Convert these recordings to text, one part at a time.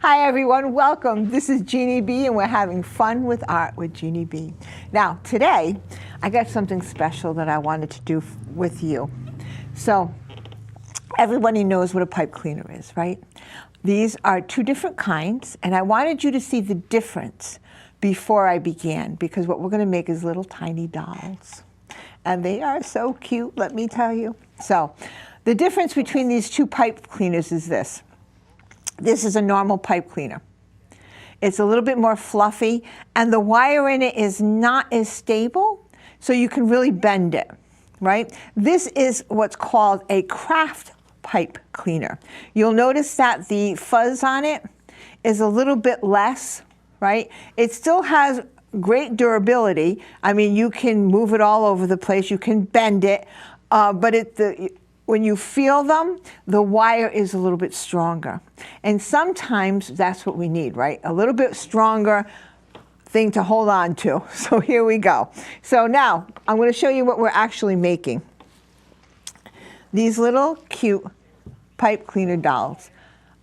Hi everyone, welcome. This is Jeannie B and we're having fun with art with Jeannie B. Now today, I got something special that I wanted to do with you. So, everybody knows what a pipe cleaner is, right? These are two different kinds and I wanted you to see the difference before I began because what we're going to make is little tiny dolls. And they are so cute, let me tell you. So, the difference between these two pipe cleaners is this. This is a normal pipe cleaner. It's a little bit more fluffy and the wire in it is not as stable, so you can really bend it, right? This is what's called a craft pipe cleaner. You'll notice that the fuzz on it is a little bit less, right? It still has great durability. I mean, you can move it all over the place, you can bend it, but when you feel them, the wire is a little bit stronger. And sometimes that's what we need, right? A little bit stronger thing to hold on to. So here we go. So now I'm going to show you what we're actually making. These little cute pipe cleaner dolls.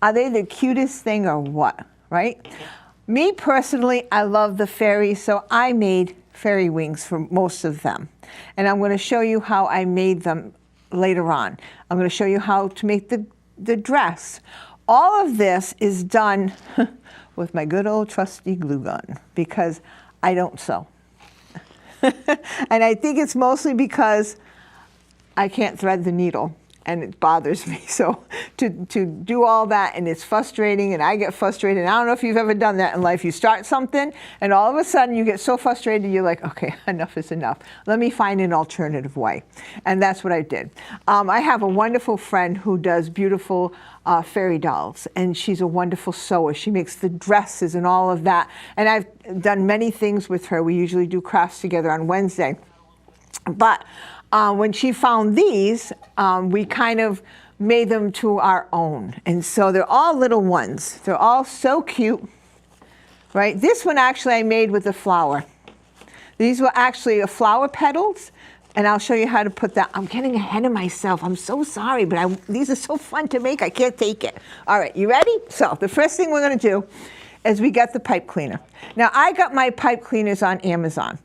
Are they the cutest thing or what, right? Me personally, I love the fairies, so I made fairy wings for most of them. And I'm going to show you how I made them later on. I'm going to show you how to make the dress. All of this is done with my good old trusty glue gun because I don't sew. And I think it's mostly because I can't thread the needle and it bothers me. So to do all that, and it's frustrating and I get frustrated. And I don't know if you've ever done that in life. You start something and all of a sudden you get so frustrated you're like, okay, enough is enough. Let me find an alternative way. And that's what I did. I have a wonderful friend who does beautiful fairy dolls, and she's a wonderful sewer. She makes the dresses and all of that. And I've done many things with her. We usually do crafts together on Wednesday. But when she found these, we kind of made them to our own. And so they're all little ones. They're all so cute, right? This one actually I made with a flower. These were actually flower petals, and I'll show you how to put that. I'm getting ahead of myself. I'm so sorry, but these are so fun to make. I can't take it. All right, you ready? So the first thing we're going to do is we get the pipe cleaner. Now, I got my pipe cleaners on Amazon.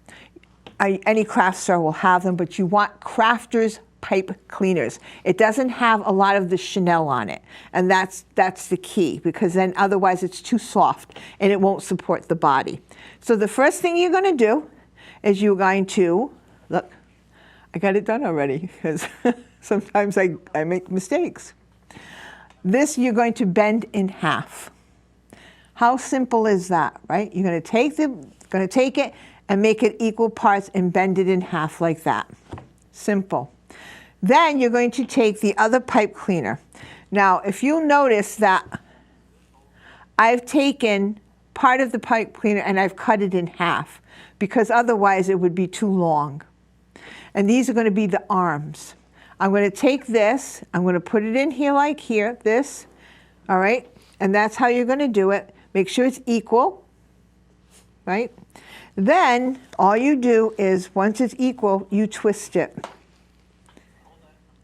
Any craft store will have them, but you want Crafters pipe cleaners. It doesn't have a lot of the chenille on it, and that's the key, because then otherwise it's too soft and it won't support the body. So the first thing you're going to do is you're going to, look, I got it done already, because sometimes I make mistakes. This you're going to bend in half. How simple is that, right? You're going to take it and make it equal parts and bend it in half like that. Simple. Then you're going to take the other pipe cleaner. Now, if you'll notice that I've taken part of the pipe cleaner and I've cut it in half, because otherwise it would be too long. And these are going to be the arms. I'm going to take this, I'm going to put it in here like here, this, all right? And that's how you're going to do it. Make sure it's equal, right? Then all you do is, once it's equal, you twist it.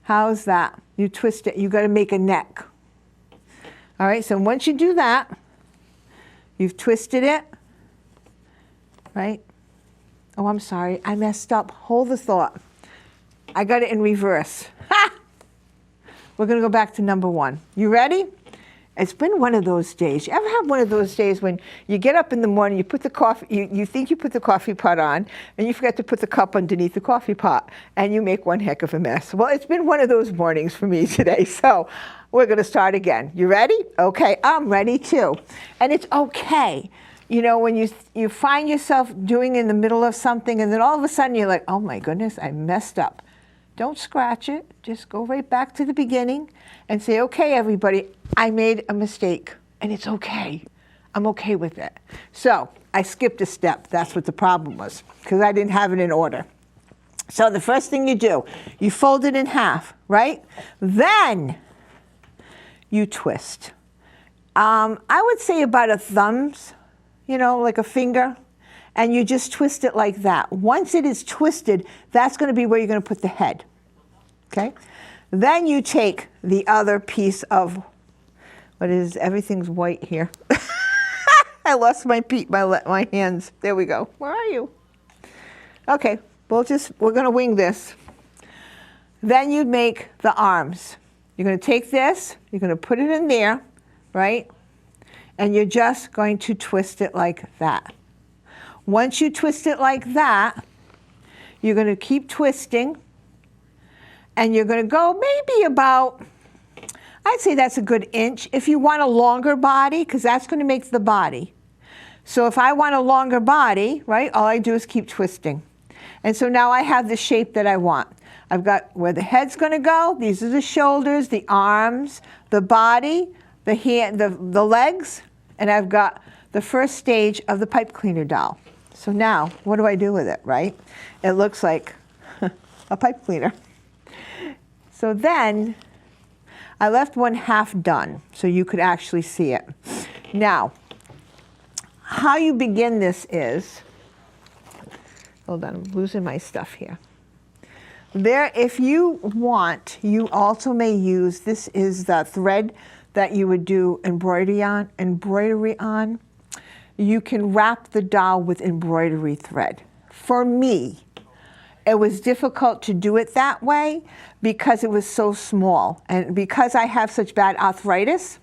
How's that? You twist it. You got to make a neck. All right, so once you do that, you've twisted it, right? Oh, I'm sorry, I messed up. Hold the thought. I got it in reverse. Ha! We're going to go back to number one. You ready? It's been one of those days. You ever have one of those days when you get up in the morning, you put the coffee, you think you put the coffee pot on, and you forget to put the cup underneath the coffee pot, and you make one heck of a mess. Well, it's been one of those mornings for me today, so we're going to start again. You ready? Okay, I'm ready too. And it's okay. You know, when you find yourself doing in the middle of something, and then all of a sudden you're like, oh my goodness, I messed up. Don't scratch it. Just go right back to the beginning and say, okay, everybody, I made a mistake, and it's okay. I'm okay with it. So I skipped a step. That's what the problem was, because I didn't have it in order. So the first thing you do, you fold it in half, right? Then you twist. I would say about a thumb's, you know, like a finger, and you just twist it like that. Once it is twisted, that's going to be where you're going to put the head, okay? Then you take the other piece of What is, everything's white here. I lost my my hands. There we go. Where are you? Okay, we're gonna wing this. Then you make the arms. You're gonna take this, you're gonna put it in there, right? And you're just going to twist it like that. Once you twist it like that, you're gonna keep twisting, and you're gonna go maybe about, I'd say that's a good inch. If you want a longer body, because that's gonna make the body. So if I want a longer body, right, all I do is keep twisting. And so now I have the shape that I want. I've got where the head's gonna go. These are the shoulders, the arms, the body, the hand, the legs, and I've got the first stage of the pipe cleaner doll. So now, what do I do with it, right? It looks like a pipe cleaner. So then, I left one half done, so you could actually see it. Now, how you begin this is, hold on, I'm losing my stuff here. There, if you want, you also may use, this is the thread that you would do embroidery on. You can wrap the doll with embroidery thread. For me, it was difficult to do it that way because it was so small. And because I have such bad arthritis,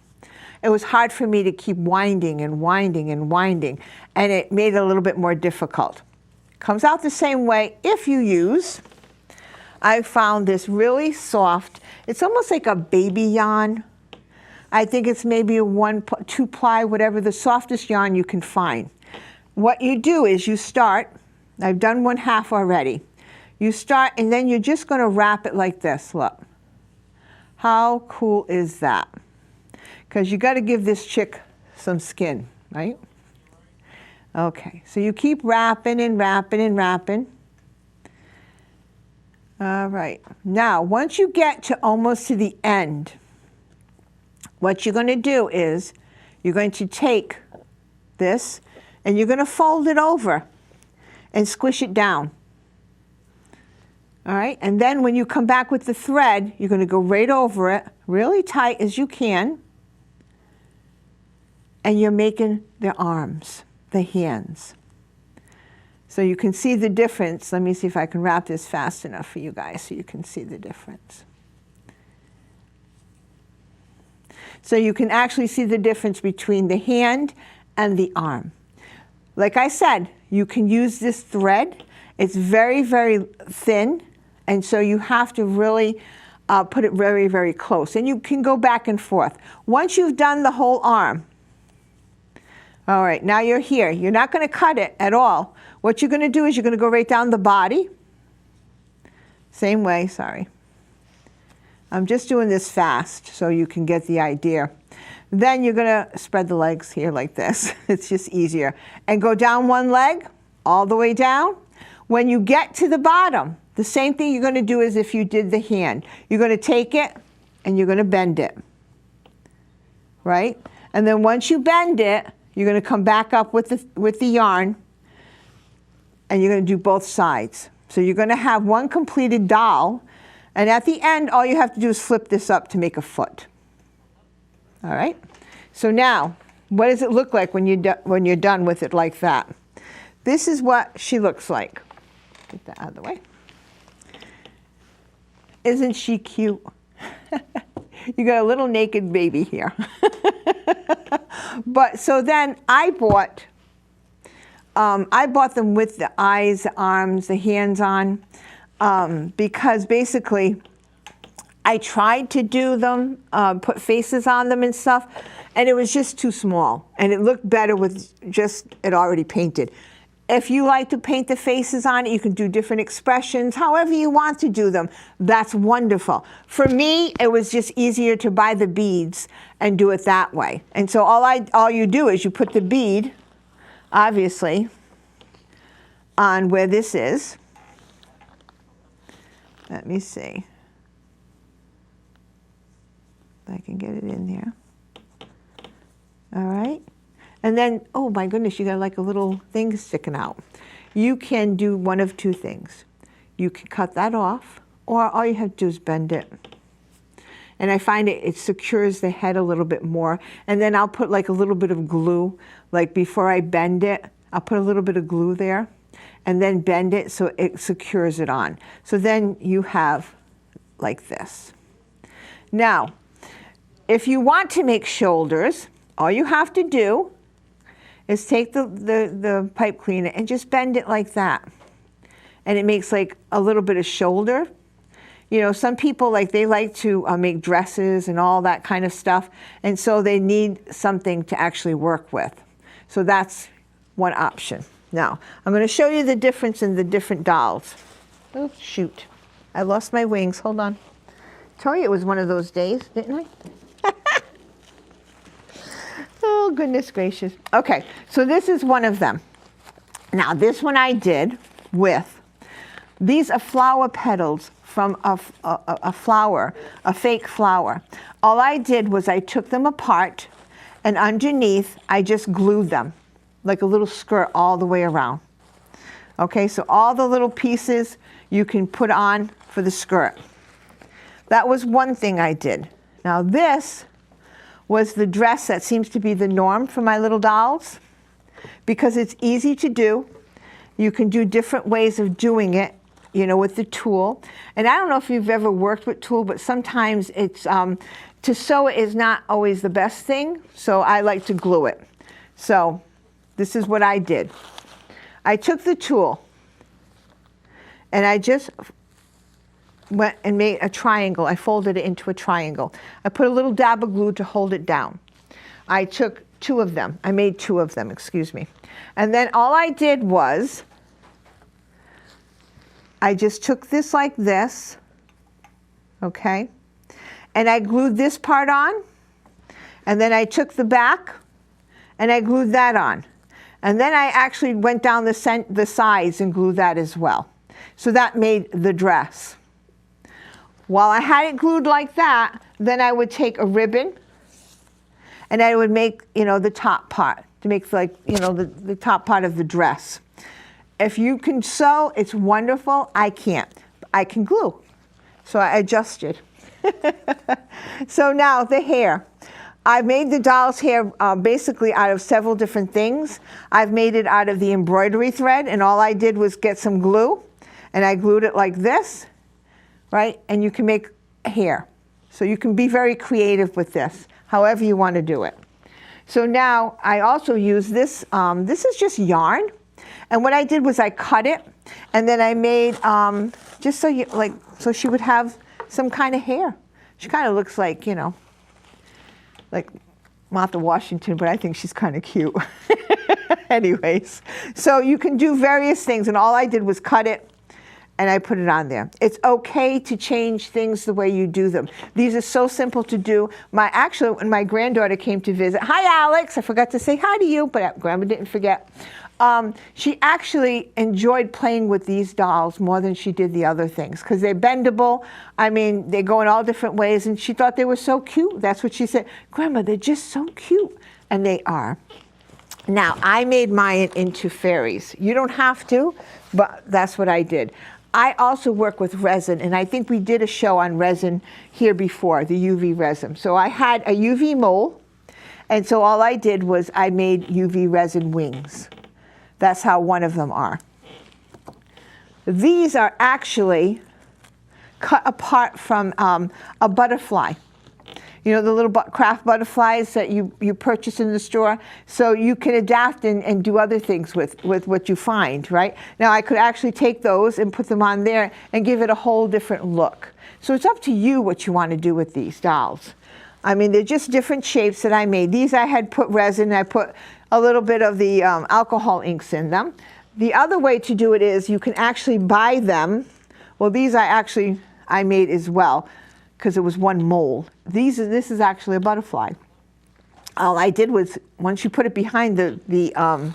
it was hard for me to keep winding and winding and winding. And it made it a little bit more difficult. Comes out the same way if you use, I found this really soft, it's almost like a baby yarn. I think it's maybe a 2 ply, whatever, the softest yarn you can find. What you do is you start, I've done one half already. You start and then you're just gonna wrap it like this, look. How cool is that? Because you gotta give this chick some skin, right? Okay, so you keep wrapping and wrapping and wrapping. All right, now once you get to almost to the end, what you're gonna do is you're going to take this and you're gonna fold it over and squish it down. All right, and then when you come back with the thread, you're gonna go right over it, really tight as you can, and you're making the arms, the hands. So you can see the difference. Let me see if I can wrap this fast enough for you guys so you can see the difference. So you can actually see the difference between the hand and the arm. Like I said, you can use this thread. It's very, very thin, and so you have to really put it very, very close. And you can go back and forth. Once you've done the whole arm, all right, now you're here. You're not going to cut it at all. What you're going to do is you're going to go right down the body. Same way, sorry. I'm just doing this fast so you can get the idea. Then you're gonna spread the legs here like this. It's just easier. And go down one leg, all the way down. When you get to the bottom, the same thing you're gonna do as if you did the hand. You're gonna take it and you're gonna bend it, right? And then once you bend it, you're gonna come back up with the yarn and you're gonna do both sides. So you're gonna have one completed doll. And at the end, all you have to do is flip this up to make a foot. All right? So now, what does it look like when you're done with it like that? This is what she looks like. Get that out of the way. Isn't she cute? You got a little naked baby here. But so then I bought them with the eyes, the arms, the hands on. Because basically, I tried to do them, put faces on them and stuff, and it was just too small. And it looked better with just it already painted. If you like to paint the faces on it, you can do different expressions, however you want to do them. That's wonderful. For me, it was just easier to buy the beads and do it that way. And so all you do is you put the bead, obviously, on where this is. Let me see if I can get it in there. All right. And then, oh my goodness, you got like a little thing sticking out. You can do one of two things. You can cut that off, or all you have to do is bend it. And I find it secures the head a little bit more. And then I'll put like a little bit of glue, like before I bend it, I'll put a little bit of glue there and then bend it so it secures it on. So then you have like this. Now, if you want to make shoulders, all you have to do is take the pipe cleaner and just bend it like that. And it makes like a little bit of shoulder. You know, some people they like to make dresses and all that kind of stuff. And so they need something to actually work with. So that's one option. Now, I'm going to show you the difference in the different dolls. Oh, shoot. I lost my wings. Hold on. I told you it was one of those days, didn't I? Oh, goodness gracious. Okay, so this is one of them. Now, this one I did with, these are flower petals from a flower, a fake flower. All I did was I took them apart, and underneath, I just glued them, like a little skirt all the way around. Okay, so all the little pieces you can put on for the skirt. That was one thing I did. Now this was the dress that seems to be the norm for my little dolls because it's easy to do. You can do different ways of doing it, you know, with the tulle. And I don't know if you've ever worked with tulle, but sometimes it's, to sew it is not always the best thing, so I like to glue it. So this is what I did. I took the tulle and I just went and made a triangle. I folded it into a triangle. I put a little dab of glue to hold it down. I took two of them. I made two of them, excuse me. And then all I did was I just took this like this, okay? And I glued this part on. And then I took the back and I glued that on. And then I actually went down the sides and glued that as well. So that made the dress. While I had it glued like that, then I would take a ribbon and I would make, you know, the top part to make like, you know, the top part of the dress. If you can sew, it's wonderful. I can't. I can glue. So I adjusted. So now the hair. I've made the doll's hair basically out of several different things. I've made it out of the embroidery thread, and all I did was get some glue, and I glued it like this, right? And you can make hair. So you can be very creative with this, however you want to do it. So now I also use this. This is just yarn, and what I did was I cut it, and then I made just so you so she would have some kind of hair. She kind of looks like, you know, like Martha Washington, but I think she's kind of cute. Anyways, so you can do various things, and all I did was cut it, and I put it on there. It's okay to change things the way you do them. These are so simple to do. Actually, when my granddaughter came to visit, hi Alex, I forgot to say hi to you, but Grandma didn't forget. She actually enjoyed playing with these dolls more than she did the other things because they're bendable. I mean, they go in all different ways, and she thought they were so cute. That's what she said. Grandma, they're just so cute. And they are. Now, I made mine into fairies. You don't have to, but that's what I did. I also work with resin, and I think we did a show on resin here before, the UV resin. So I had a UV mold, and so all I did was I made UV resin wings. That's how one of them are. These are actually cut apart from a butterfly. You know, the little craft butterflies that you purchase in the store. So you can adapt and do other things with what you find, right? Now I could actually take those and put them on there and give it a whole different look. So it's up to you what you want to do with these dolls. I mean, they're just different shapes that I made. These I had put resin, I put a little bit of the alcohol inks in them. The other way to do it is you can actually buy them. Well, these I made as well because it was one mold. This is actually a butterfly. All I did was, once you put it behind I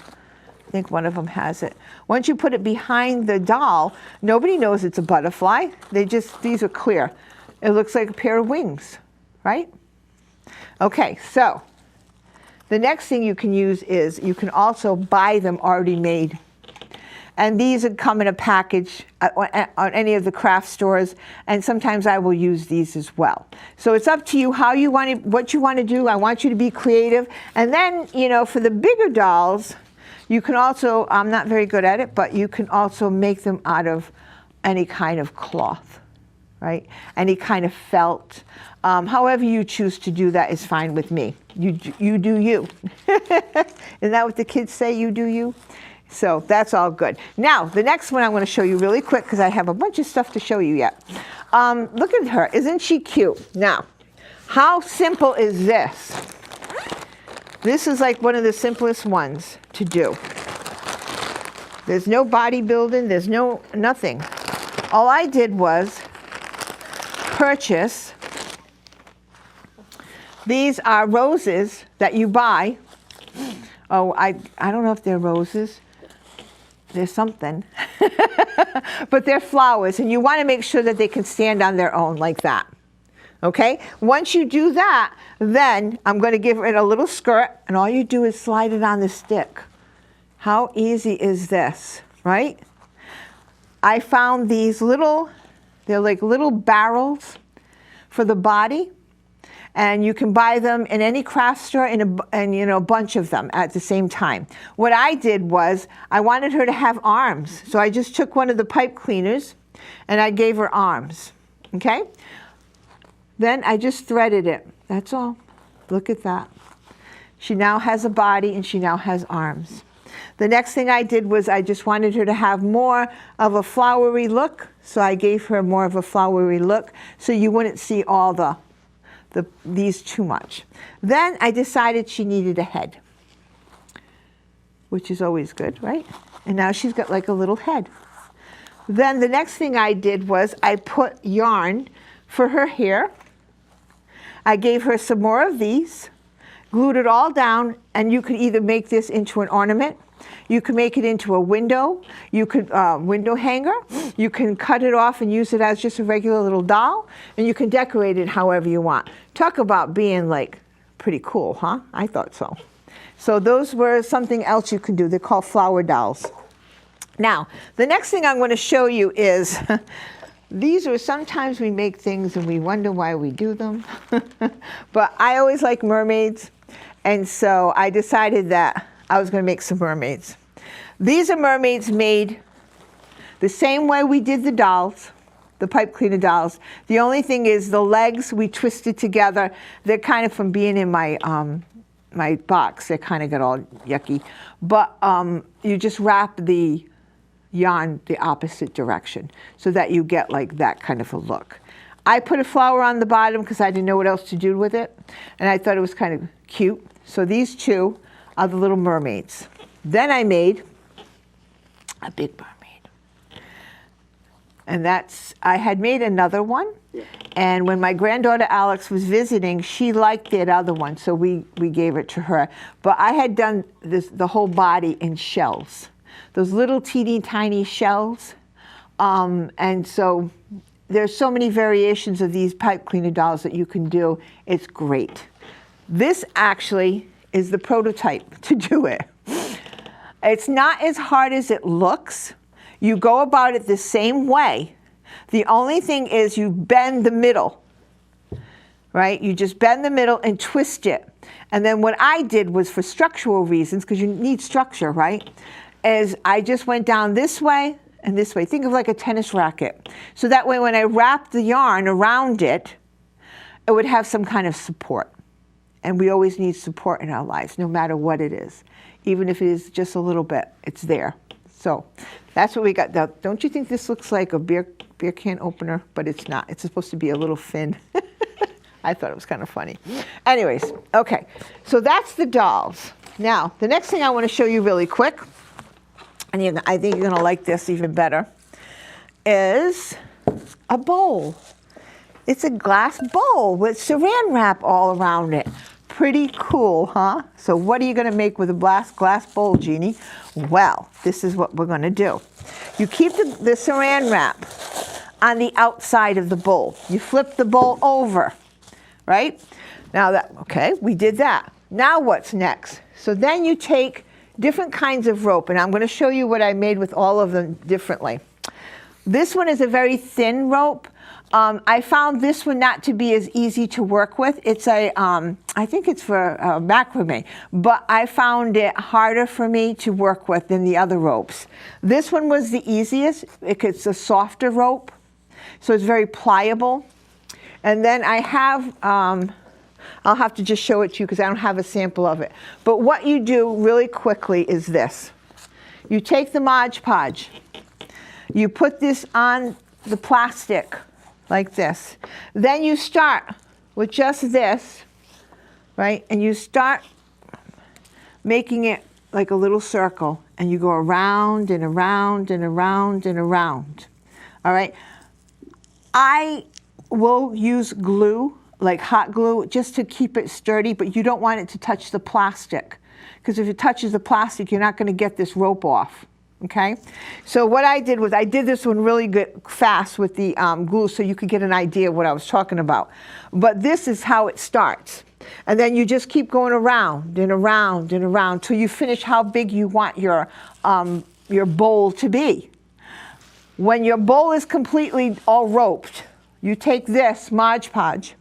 think one of them has it. Once you put it behind the doll, nobody knows it's a butterfly. These are clear. It looks like a pair of wings, right? Okay, so the next thing you can use is you can also buy them already made. And these would come in a package on any of the craft stores, and sometimes I will use these as well. So it's up to you how you want to, what you want to do. I want you to be creative. And then, you know, for the bigger dolls, you can also, I'm not very good at it, but you can also make them out of any kind of cloth, right? Any kind of felt. However you choose to do that is fine with me. You do you. Isn't that what the kids say? You do you? So that's all good. Now, the next one I'm going to show you really quick because I have a bunch of stuff to show you yet. Look at her. Isn't she cute? Now, how simple is this? This is like one of the simplest ones to do. There's no bodybuilding. There's no nothing. All I did was purchase. These are roses that you buy. Oh, I don't know if they're roses. They're something. But they're flowers, and you want to make sure that they can stand on their own like that. Okay? Once you do that, then I'm going to give it a little skirt, and all you do is slide it on the stick. How easy is this, right? I found these little, they're like little barrels for the body. And you can buy them in any craft store and you know, a bunch of them at the same time. What I did was I wanted her to have arms. So I just took one of the pipe cleaners and I gave her arms, okay? Then I just threaded it, that's all. Look at that. She now has a body and she now has arms. The next thing I did was I just wanted her to have more of a flowery look. So I gave her more of a flowery look so you wouldn't see all these too much. Then I decided she needed a head, which is always good, right? And now she's got like a little head. Then the next thing I did was I put yarn for her hair. I gave her some more of these, glued it all down, and you could either make this into an ornament, you can make it into a window, you could window hanger, you can cut it off and use it as just a regular little doll, and you can decorate it however you want. Talk about being like pretty cool, huh? I thought so. So those were something else you can do. They're called flower dolls. Now, the next thing I'm going to show you is, these are sometimes we make things and we wonder why we do them. But I always like mermaids, and so I decided that I was going to make some mermaids. These are mermaids made the same way we did the dolls, the pipe cleaner dolls. The only thing is the legs we twisted together. They're kind of from being in my my box. They kind of got all yucky. But you just wrap the yarn the opposite direction so that you get like that kind of a look. I put a flower on the bottom because I didn't know what else to do with it, and I thought it was kind of cute. So these two are the little mermaids. Then I made a big mermaid. And I had made another one. And when my granddaughter Alex was visiting, she liked that other one, so we gave it to her. But I had done the whole body in shells. Those little teeny tiny shells. And so there's so many variations of these pipe cleaner dolls that you can do. It's great. This actually is the prototype to do it. It's not as hard as it looks. You go about it the same way. The only thing is you bend the middle, right? You just bend the middle and twist it. And then what I did was, for structural reasons, because you need structure, right? Is I just went down this way and this way. Think of like a tennis racket. So that way when I wrapped the yarn around it, it would have some kind of support. And we always need support in our lives, no matter what it is. Even if it is just a little bit, it's there. So that's what we got. Now, don't you think this looks like a beer can opener? But it's not. It's supposed to be a little fin. I thought it was kind of funny. Anyways, okay. So that's the dolls. Now, the next thing I want to show you really quick, and I think you're going to like this even better, is a bowl. It's a glass bowl with saran wrap all around it. Pretty cool, huh? So what are you going to make with a glass bowl, Jeannie? Well, this is what we're going to do. You keep the saran wrap on the outside of the bowl. You flip the bowl over, right? Now okay, we did that. Now what's next? So then you take different kinds of rope, and I'm going to show you what I made with all of them differently. This one is a very thin rope. I found this one not to be as easy to work with. It's a, I think it's for macrame, but I found it harder for me to work with than the other ropes. This one was the easiest. It's a softer rope, so it's very pliable. And then I have, I'll have to just show it to you because I don't have a sample of it. But what you do really quickly is this. You take the Mod Podge, you put this on the plastic, like this. Then you start with just this, right? And you start making it like a little circle, and you go around and around and around and around. All right? I will use glue, like hot glue, just to keep it sturdy, but you don't want it to touch the plastic, because if it touches the plastic, you're not going to get this rope off. Okay, so what I did was I did this one really good, fast with the glue, so you could get an idea of what I was talking about. But this is how it starts. And then you just keep going around and around and around till you finish how big you want your bowl to be. When your bowl is completely all roped, you take this Mod Podge,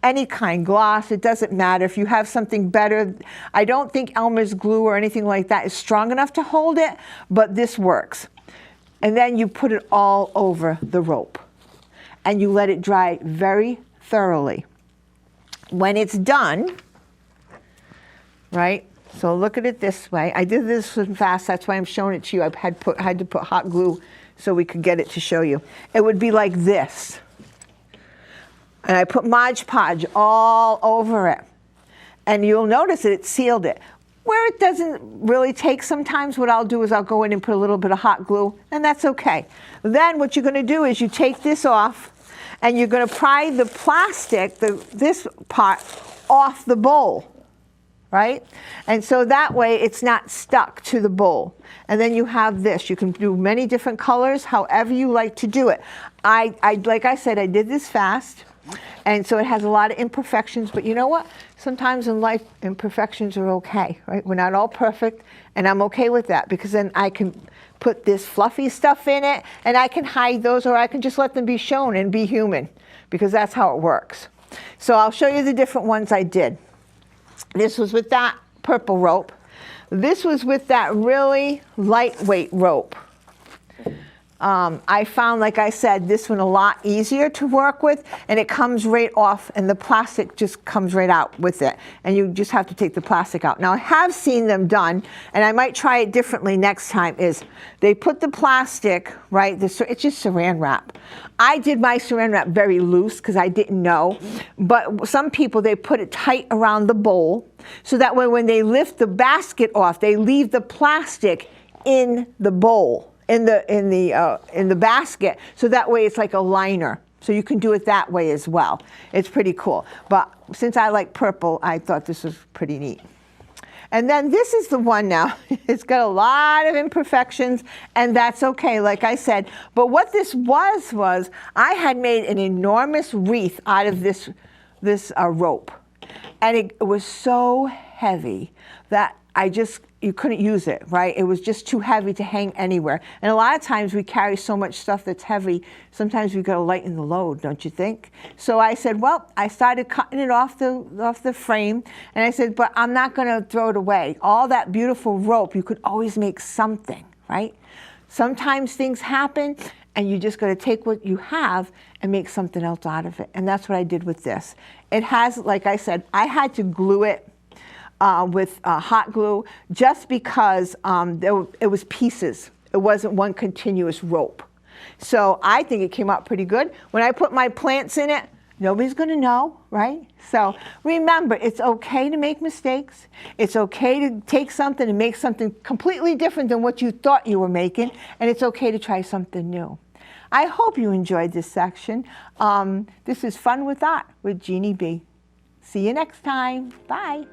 any kind, gloss, it doesn't matter. If you have something better, I don't think Elmer's glue or anything like that is strong enough to hold it, but this works. And then you put it all over the rope, and you let it dry very thoroughly. When it's done, right, so look at it this way. I did this one fast, that's why I'm showing it to you. I had to put hot glue so we could get it to show you. It would be like this. And I put Mod Podge all over it. And you'll notice that it sealed it. Where it doesn't really take sometimes, what I'll do is I'll go in and put a little bit of hot glue, and that's okay. Then what you're going to do is you take this off, and you're going to pry the plastic, this part, off the bowl, right? And so that way it's not stuck to the bowl. And then you have this. You can do many different colors, however you like to do it. Like I said, I did this fast. And so it has a lot of imperfections, but you know what? Sometimes in life, imperfections are okay, right? We're not all perfect, and I'm okay with that, because then I can put this fluffy stuff in it, and I can hide those, or I can just let them be shown and be human, because that's how it works. So I'll show you the different ones I did. This was with that purple rope. This was with that really lightweight rope. I found, like I said, this one a lot easier to work with, and it comes right off, and the plastic just comes right out with it, and you just have to take the plastic out. Now, I have seen them done, and I might try it differently next time, is they put the plastic, right, it's just saran wrap. I did my saran wrap very loose because I didn't know, but some people, they put it tight around the bowl, so that way when they lift the basket off, they leave the plastic in the bowl. In the basket, so that way it's like a liner. So you can do it that way as well. It's pretty cool. But since I like purple, I thought this was pretty neat. And then this is the one now. It's got a lot of imperfections, and that's okay, like I said. But what this was I had made an enormous wreath out of this rope. And it was so heavy that you couldn't use it, right? It was just too heavy to hang anywhere. And a lot of times we carry so much stuff that's heavy, sometimes we've got to lighten the load, don't you think? So I said, well, I started cutting it off the frame, and I said, but I'm not going to throw it away. All that beautiful rope, you could always make something, right? Sometimes things happen, and you just got to take what you have and make something else out of it. And that's what I did with this. It has, like I said, I had to glue it with hot glue, just because it was pieces. It wasn't one continuous rope. So I think it came out pretty good. When I put my plants in it, nobody's going to know, right? So remember, it's okay to make mistakes. It's okay to take something and make something completely different than what you thought you were making, and it's okay to try something new. I hope you enjoyed this section. This is Fun with Art with Jeannie B. See you next time. Bye.